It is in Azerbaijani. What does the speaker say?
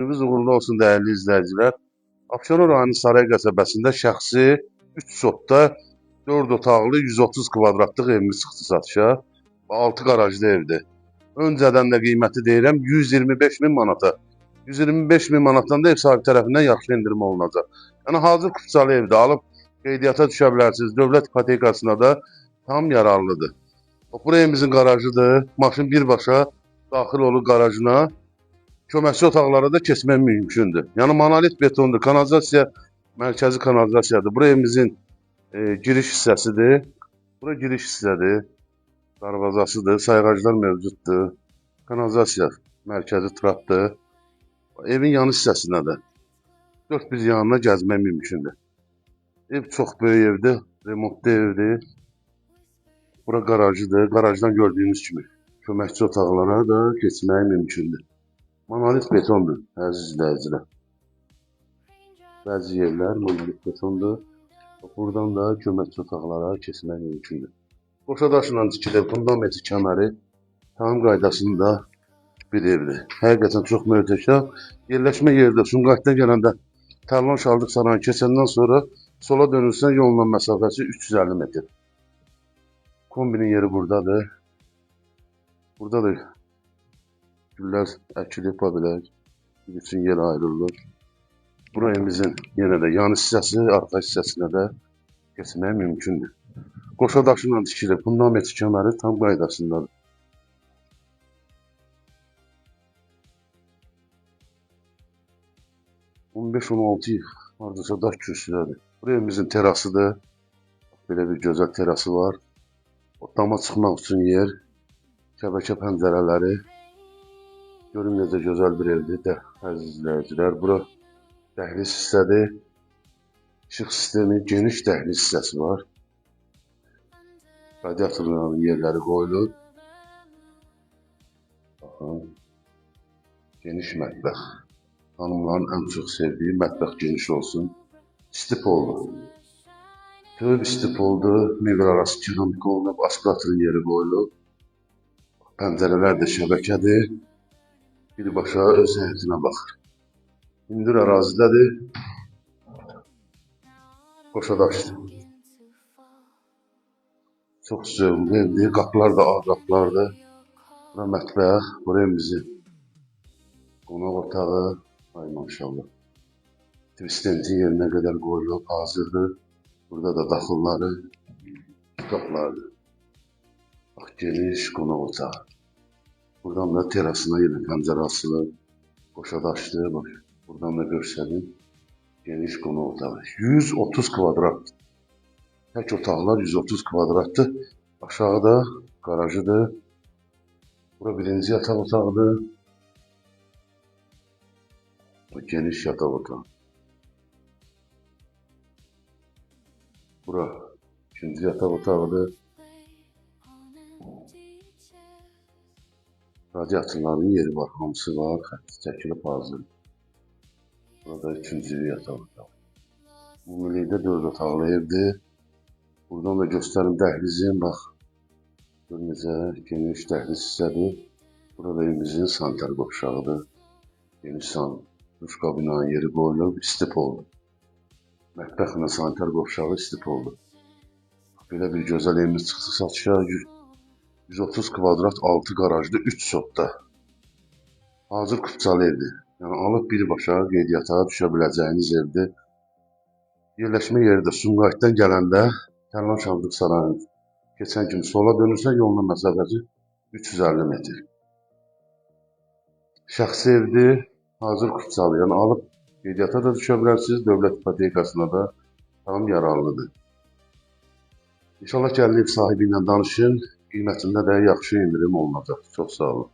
Gününüz uğurlu olsun dəyərli izləyicilər. Abşeron rayonu Saray qəsəbəsində şəxsi 3 sotda 4 otaqlı 130 kvadratlıq evimiz çıxdı satışa. 6 qarajlı evdir. Öncədən də qiyməti deyirəm 125 min manata. 125 min manatdan da ev sahibi tərəfindən yaxşı endirim olunacaq. Yəni hazır kupçalı evdə alıb qeydiyyata düşə bilərsiniz. Dövlət ipotekasına da tam yararlıdır. Bura evimizin qarajıdır. Maşın birbaşa daxil olur qarajına. Köməkçi otaqlara da keçmək mümkündür. Yəni monolit betondur. Kanalizasiya mərkəzi kanalizasiyadır. Bura evimizin giriş hissəsidir. Bura giriş hissədir. Darvazasıdır. Sayğaclar mövcuddur. Kanalizasiya mərkəzi trapdır. Evin yan hissəsinə də 4 bir yanına gəzmək mümkündür. Ev çox böyük evdir. Remontlu evdir. Bura qarajıdır. Qarajdan gördüyünüz kimi köməkçi otaqlara da keçmək mümkündür. Monolit betondur, əziz izləyicilər. Bəzi yerlər monolit betondur. Buradan da köməkçi otaqlara keçmək mümkündür. Qoşa daşla tikilir, fundament kəməri tam qaydasında bir evdir. Həqiqətən çox möhtəşəm. Yerləşmə yerdə Sumqayıtdan gələndə Tərlan Şaldıq sarayını keçəndən sonra sola dönürsən yolla məsafəsi 350 metr. Kombinin yeri buradadır. Buradadır. Güllər əkilib bilər. Bir üçün yer ayrılır. Bura evimizin yenə də yan hissəsi, arxa hissəsinə də keçmək mümkündür. Qoşa daşla tikilir. Fundament kəməri tam qaydasındadır. 15-16 hardasa daş kürsüdədir. Bura evimizin terasıdır. Belə bir gözəl terası var. Dama çıxmaq üçün yer. Şəbəkə pəncərələri. Görün necə gözəl bir evdir, əziz izləyicilər. Bura dəhliz hissədir. İşıq sistemi, geniş dəhliz hissəsi var. Radiatorların yerləri qoyulur. Baxın. Geniş mətbəx. Hanımların ən çox sevdiyi mətbəx geniş olsun. İstipoldur. Böyük istipoldur. Mebel arası keramik olunub. Aspiratorun yeri qoyulub. Pəncərələr də şəbəkədir. Birbaşa öz həyətinə baxır. Hündür ərazidədir. Qoşa daşdır. Çox zövqlü evdir. Qapılar da ağ qapılardır. Bura mətbəx. Bura evimizin qonaq otağı. Ay maşallah. Tvistentin yerinə qədər qoyulub. Hazırdır. Burada da daxılları, qapılardır. Bax, geniş qonaq otağı. Buradan da terasına yenə pəncərə açılır. Qoşa daşdır. Bax, buradan da görsəlim. Geniş qonaq otağı. 130 kvadrat. Tək otaqlar 130 kvadratdır. Aşağıda qarajıdır. Bura birinci yataq otağıdır. Geniş yataq otağı. Bura ikinci yataq otağıdır. Radiatorların yeri var, hamısı var, xətti çəkilib hazır. Burada ikinci yataq otağı. Ümumilikdə 4 otaqlı evdir. Buradan da göstərim dəhlizin, bax. Gör necə geniş dəhliz hissədir. Burada evimizin sanitar qovşağıdır. Geniş duş kabinanın yeri qoyulub, istipoldur. Mətbəxlə sanitar qovşağı istipoldur. Belə bir gözəl evimiz çıxdı satışa. 130 kvadrat 6 qarajlı 3 sotda. Hazır kupçalı evdir. Yəni alıb birbaşa qeydiyyata düşə biləcəyiniz evdir. Yerləşmə yeri də Sumqayıtdan gələndə Tərlan Şaldıq sarayını keçən kimi sola dönürsə yolun məsafəsi 350 metr. Şəxsi evdir, hazır kupçalı. Yəni alıb qeydiyyata da düşə bilərsiniz, dövlət ipotekasına da tam yararlıdır. İnşallah gəlin ev sahibi ilə danışın. Qiymətində də yaxşı indirim olunacaq. Çox sağ olun.